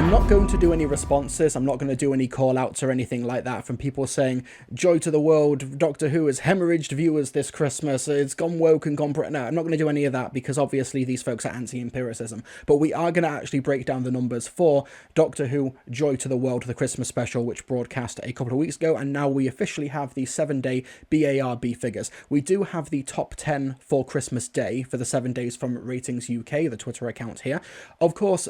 I'm not going to do any responses. I'm not going to do any call outs or anything like that from people saying, joy to the world, Doctor Who has hemorrhaged viewers this Christmas, it's gone woke and gone... No, I'm not going to do any of that because obviously these folks are anti-empiricism. But we are going to actually break down the numbers for Doctor Who, Joy to the World, the Christmas special, which broadcast a couple of weeks ago. And now we officially have the 7-day BARB figures. We do have the top 10 for Christmas Day for the 7 days from Ratings UK, the Twitter account here. Of course,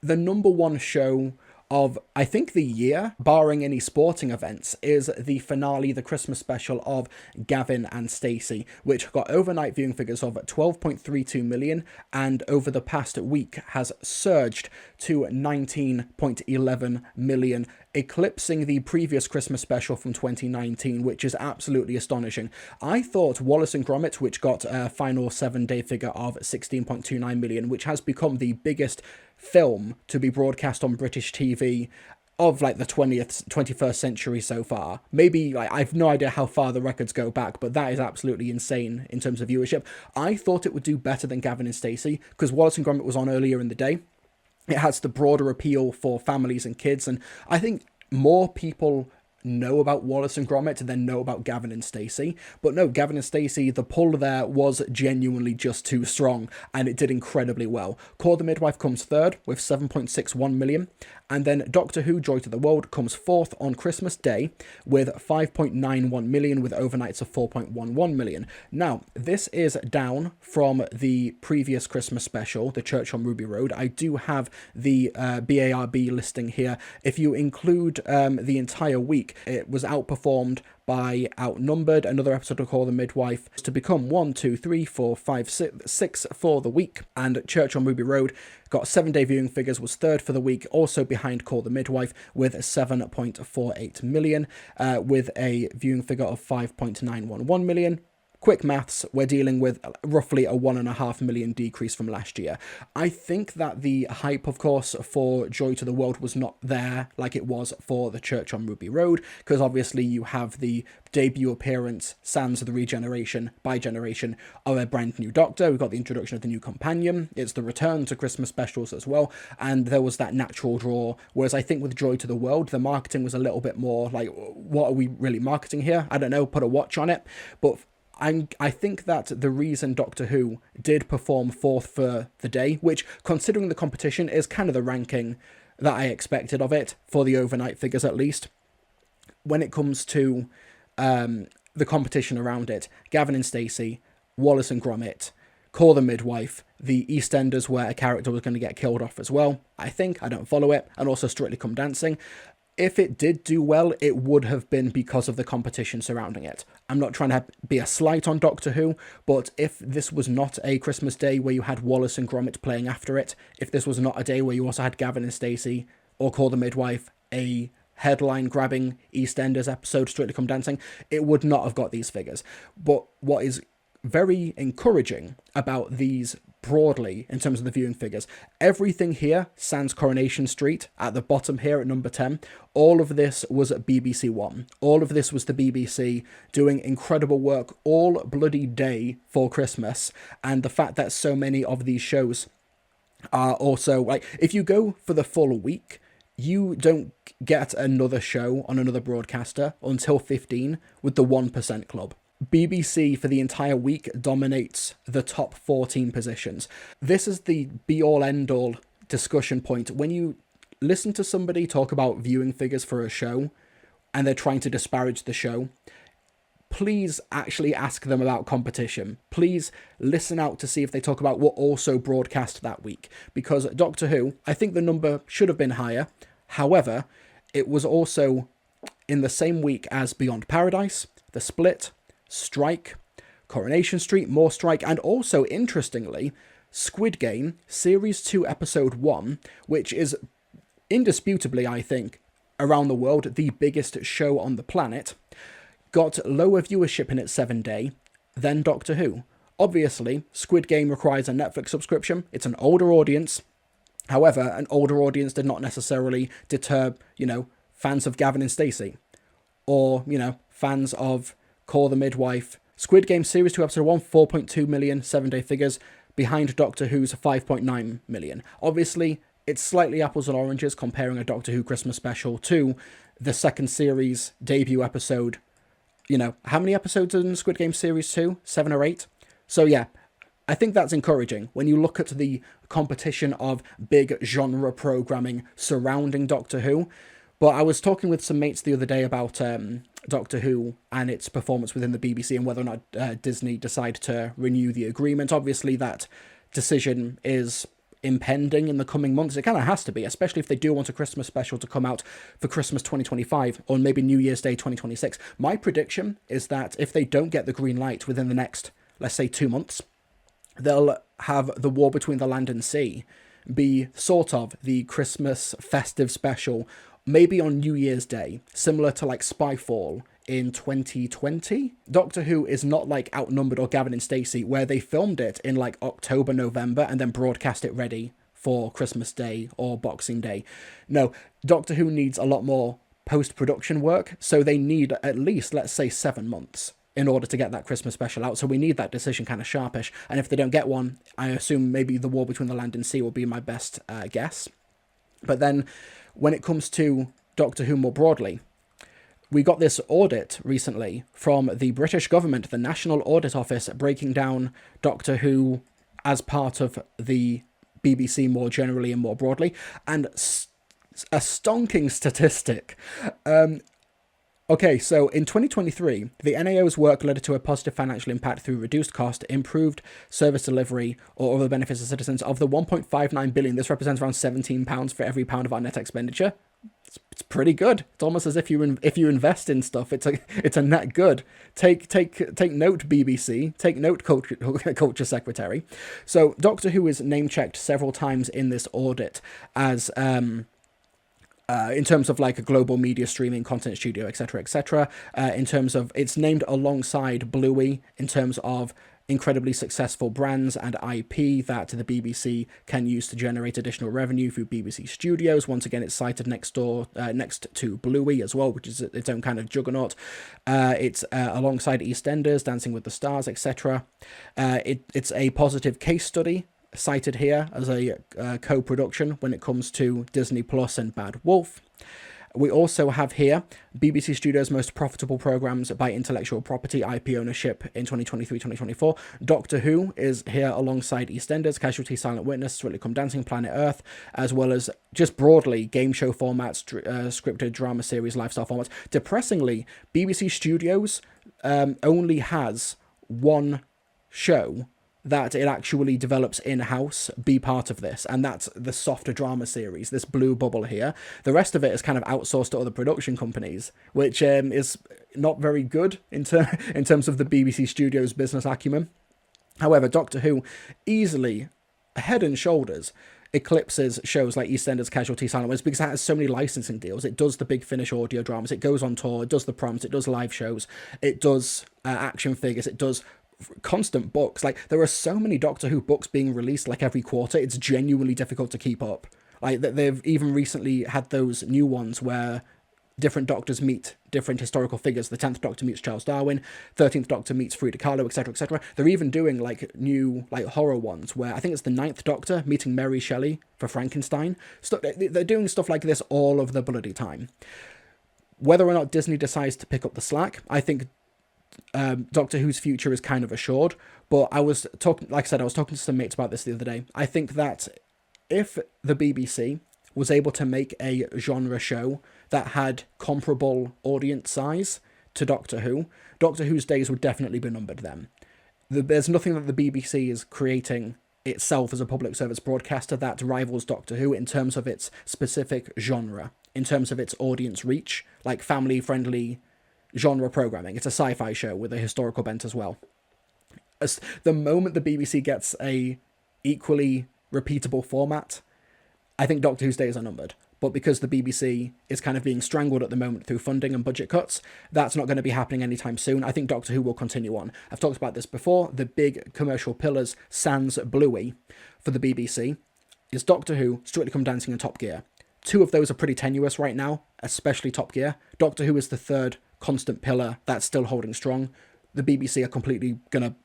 the number one show of, I think, the year, barring any sporting events, is the finale, the Christmas special of Gavin and Stacey, which got overnight viewing figures of 12.32 million, and over the past week has surged to 19.11 million, eclipsing the previous Christmas special from 2019, which is absolutely astonishing. I thought Wallace and Gromit, which got a final 7-day figure of 16.29 million, which has become the biggest film to be broadcast on British TV of like the 21st century so far. Maybe, like, I've no idea how far the records go back, but that is absolutely insane in terms of viewership. I thought it would do better than Gavin and Stacey because Wallace and Gromit was on earlier in the day. It has the broader appeal for families and kids, and I think more people know about Wallace and Gromit than know about Gavin and Stacey. But no, Gavin and Stacey, the pull there was genuinely just too strong, and it did incredibly well. Call the Midwife comes third with 7.61 million, and then Doctor Who, Joy to the World comes fourth on Christmas Day with 5.91 million, with overnights of 4.11 million. Now, this is down from the previous Christmas special, The Church on Ruby Road. I do have the BARB listing here. If you include the entire week, it was outperformed by Outnumbered, another episode of Call the Midwife, to become 1, 2, 3, 4, 5, 6 for the week. And Church on Ruby Road got 7-day viewing figures, was third for the week, also behind Call the Midwife with 7.48 million, with a viewing figure of 5.911 million. Quick maths, we're dealing with roughly a 1.5 million decrease from last year. I think that the hype, of course, for Joy to the World was not there like it was for The Church on Ruby Road, because obviously you have the debut appearance, sans the regeneration by generation, of a brand new Doctor. We've got the introduction of the new companion. It's the return to Christmas specials as well, and there was that natural draw, whereas I think with Joy to the World, the marketing was a little bit more like, what are we really marketing here? I don't know, put a watch on it. But I think that the reason Doctor Who did perform fourth for the day, which, considering the competition, is kind of the ranking that I expected of it, for the overnight figures at least, when it comes to the competition around it, Gavin and Stacey, Wallace and Gromit, Call the Midwife, the EastEnders where a character was going to get killed off as well, I don't follow it, and also Strictly Come Dancing. If it did do well, it would have been because of the competition surrounding it. I'm not trying to be a slight on Doctor Who, but if this was not a Christmas Day where you had Wallace and Gromit playing after it, if this was not a day where you also had Gavin and Stacey, or Call the Midwife, a headline-grabbing EastEnders episode, Strictly Come Dancing, it would not have got these figures. But what is very encouraging about these broadly in terms of the viewing figures, everything here sans Coronation Street at the bottom here at number 10, all of this was at BBC One. All of this was the BBC doing incredible work all bloody day for Christmas, and the fact that so many of these shows are also, like, if you go for the full week, you don't get another show on another broadcaster until 15 with the 1% Club. BBC for the entire week dominates the top 14 positions. This is the be-all end-all discussion point. When you listen to somebody talk about viewing figures for a show and they're trying to disparage the show, please actually ask them about competition. Please listen out to see if they talk about what also broadcast that week. Because Doctor Who, I think the number should have been higher. However, it was also in the same week as Beyond Paradise, The Split, Strike, Coronation Street, more Strike, and also, interestingly, Squid Game Series 2 Episode 1, which is indisputably, I think, around the world, the biggest show on the planet, got lower viewership in its 7-day than Doctor Who. Obviously, Squid Game requires a Netflix subscription. It's an older audience. However, an older audience did not necessarily deter, fans of Gavin and Stacey, or, fans of Call the Midwife. Squid Game Series 2 Episode 1, 4.2 million 7-day figures, behind Doctor Who's 5.9 million. Obviously, it's slightly apples and oranges comparing a Doctor Who Christmas special to the second series debut episode. You know, how many episodes in Squid Game Series 2? 7 or 8? So yeah, I think that's encouraging when you look at the competition of big genre programming surrounding Doctor Who. But I was talking with some mates the other day about Doctor Who and its performance within the BBC and whether or not Disney decide to renew the agreement. Obviously, that decision is impending in the coming months. It kind of has to be, especially if they do want a Christmas special to come out for Christmas 2025 or maybe New Year's Day 2026. My prediction is that if they don't get the green light within the next, let's say, 2 months, they'll have The War Between the Land and Sea be sort of the Christmas festive special, maybe on New Year's Day, similar to like Spyfall in 2020. Doctor Who is not like Outnumbered or Gavin and Stacey, where they filmed it in like October, November, and then broadcast it ready for Christmas Day or Boxing Day. No, Doctor Who needs a lot more post-production work, so they need at least, let's say, 7 months in order to get that Christmas special out. So we need that decision kind of sharpish. And if they don't get one, I assume maybe The War Between the Land and Sea will be my best guess. But then when it comes to Doctor Who more broadly, we got this audit recently from the British government, the National Audit Office, breaking down Doctor Who as part of the BBC more generally and more broadly. And a stonking statistic. Okay, so in 2023, the NAO's work led to a positive financial impact through reduced cost, improved service delivery, or other benefits to citizens. Of the 1.59 billion, this represents around £17 for every pound of our net expenditure. It's pretty good. It's almost as if you invest in stuff. It's a net good. Take note, BBC. Take note, Culture Secretary. So Doctor Who is name checked several times in this audit as in terms of like a global media streaming content studio, etc., etc. In terms of, it's named alongside Bluey in terms of incredibly successful brands and IP that the BBC can use to generate additional revenue through BBC Studios. Once again, it's cited next to Bluey as well, which is its own kind of juggernaut. It's alongside EastEnders, Dancing with the Stars, etc. It's a positive case study cited here as a co-production when it comes to Disney Plus and Bad Wolf. We also have here BBC Studios' most profitable programs by intellectual property IP ownership in 2023-2024. Doctor Who is here alongside EastEnders, Casualty, Silent Witness, Strictly Come Dancing, Planet Earth, as well as just broadly game show formats, scripted drama series, lifestyle formats. Depressingly, BBC Studios only has one show that it actually develops in-house be part of this, and that's the softer drama series, this Blue Bubble here. The rest of it is kind of outsourced to other production companies, which is not very good in terms of the BBC Studios business acumen. However, Doctor Who easily, head and shoulders, eclipses shows like EastEnders, Casualty, Silent Witness, because it has so many licensing deals. It does the Big Finish audio dramas, it goes on tour, it does the proms, it does live shows, it does action figures, it does constant books. Like, there are so many Doctor Who books being released like every quarter, it's genuinely difficult to keep up. Like, they've even recently had those new ones where different doctors meet different historical figures. The 10th Doctor meets Charles Darwin, 13th Doctor meets Frida Kahlo, etc., etc. They're even doing like new like horror ones where I think it's the 9th Doctor meeting Mary Shelley for Frankenstein. They're doing stuff like this all of the bloody time. Whether or not Disney decides to pick up the slack, I think Doctor Who's future is kind of assured. But I was talking to some mates about this the other day. I think that if the BBC was able to make a genre show that had comparable audience size to Doctor Who, Doctor Who's days would definitely be numbered then. There's nothing that the BBC is creating itself as a public service broadcaster that rivals Doctor Who in terms of its specific genre, in terms of its audience reach, like family-friendly genre programming. It's a sci-fi show with a historical bent as well. As the moment the BBC gets a equally repeatable format, I think Doctor Who's days are numbered. But because the BBC is kind of being strangled at the moment through funding and budget cuts, that's not going to be happening anytime soon. I think Doctor Who will continue on. I've talked about this before. The big commercial pillars, sans Bluey, for the BBC is Doctor Who, Strictly Come Dancing, and Top Gear. Two of those are pretty tenuous right now, especially Top Gear. Doctor Who is the third constant pillar that's still holding strong. The BBC are completely going to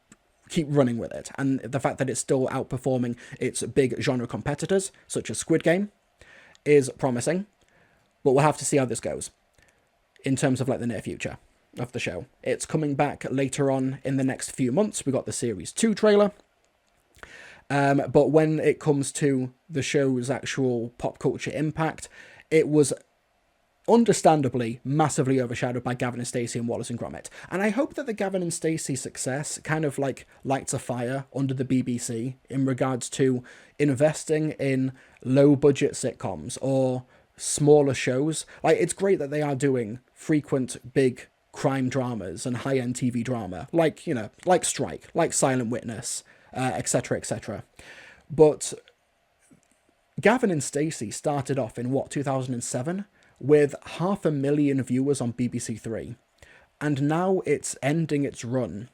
keep running with it. And the fact that it's still outperforming its big genre competitors, such as Squid Game, is promising, but we'll have to see how this goes in terms of like the near future of the show. It's coming back later on in the next few months. We got the Series 2 trailer. But when it comes to the show's actual pop culture impact, it was understandably massively overshadowed by Gavin and Stacey and Wallace and Gromit. And I hope that the Gavin and Stacey success kind of like lights a fire under the BBC in regards to investing in low budget sitcoms or smaller shows. Like, it's great that they are doing frequent big crime dramas and high-end TV drama, like, you know, like Strike, like Silent Witness, etc., etc. But Gavin and Stacey started off in, 2007? With 500,000 viewers on BBC Three. And now it's ending its run,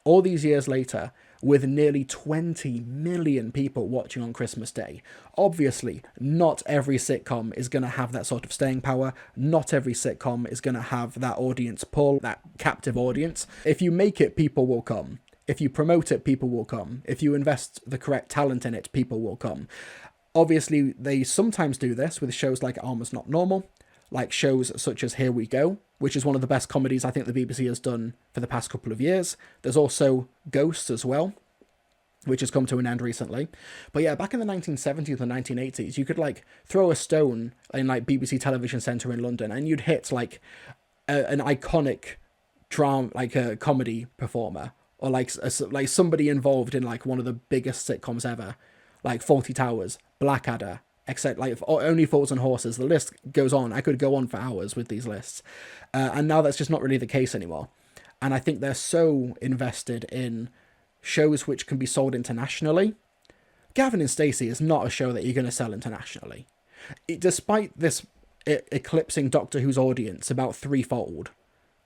all these years later, with nearly 20 million people watching on Christmas Day. Obviously, not every sitcom is going to have that sort of staying power. Not every sitcom is going to have that audience pull, that captive audience. If you make it, people will come. If you promote it, people will come. If you invest the correct talent in it, people will come. Obviously, they sometimes do this with shows like Almost Not Normal, like shows such as Here We Go, which is one of the best comedies I think the BBC has done for the past couple of years. There's also Ghosts as well, which has come to an end recently. But yeah, back in the 1970s and 1980s, you could like throw a stone in like BBC Television Centre in London and you'd hit like an iconic drama, like a comedy performer, or like somebody involved in like one of the biggest sitcoms ever, like Fawlty Towers, Blackadder, except like Only Fools and Horses. The list goes on. I could go on for hours with these lists. And now that's just not really the case anymore. And I think they're so invested in shows which can be sold internationally. Gavin and Stacey is not a show that you're going to sell internationally. Despite this eclipsing Doctor Who's audience about threefold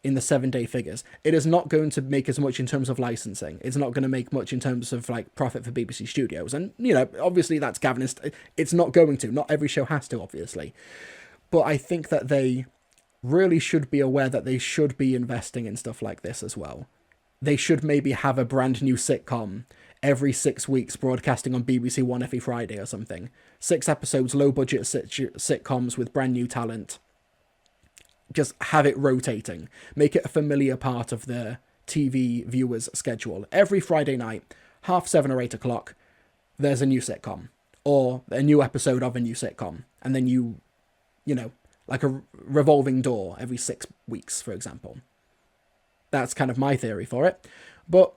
in the 7-day figures, it is not going to make as much in terms of licensing. It's not going to make much in terms of like profit for BBC Studios. And, you know, obviously that's Gavin and it's not going to. Not every show has to, obviously. But I think that they really should be aware that they should be investing in stuff like this as well. They should maybe have a brand new sitcom every 6 weeks broadcasting on BBC One every Friday or something. 6 episodes, low budget sitcoms with brand new talent. Just have it rotating. Make it a familiar part of the TV viewers' schedule. Every Friday night, 7:30 or 8 o'clock, there's a new sitcom. Or a new episode of a new sitcom. And then you know, like a revolving door every 6 weeks, for example. That's kind of my theory for it. But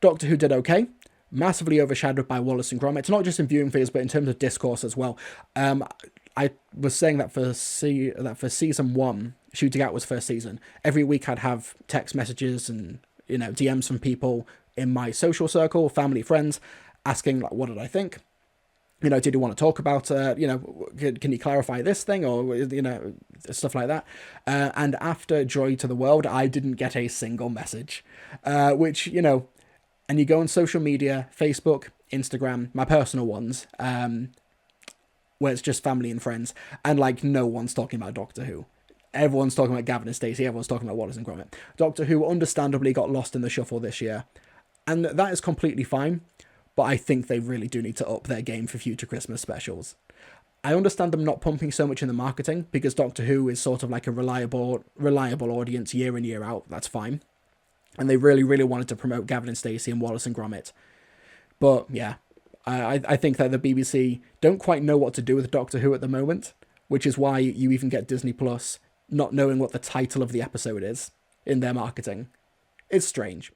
Doctor Who did okay. Massively overshadowed by Wallace and Gromit. Not just in viewing figures, but in terms of discourse as well. I was saying that for season 1, Shooting Out was first season, every week I'd have text messages and, you know, DMs from people in my social circle, family, friends, asking, like, what did I think? You know, did you want to talk about, you know, can you clarify this thing, or, you know, stuff like that. And after Joy to the World, I didn't get a single message, which, you know, and you go on social media, Facebook, Instagram, my personal ones, where it's just family and friends, and, like, no one's talking about Doctor Who. Everyone's talking about Gavin and Stacey, everyone's talking about Wallace and Gromit. Doctor Who understandably got lost in the shuffle this year, and that is completely fine, but I think they really do need to up their game for future Christmas specials. I understand them not pumping so much in the marketing, because Doctor Who is sort of like a reliable audience year in, year out, that's fine. And they really, really wanted to promote Gavin and Stacey and Wallace and Gromit. But, yeah, I think that the BBC don't quite know what to do with Doctor Who at the moment, which is why you even get Disney Plus not knowing what the title of the episode is in their marketing. It's strange.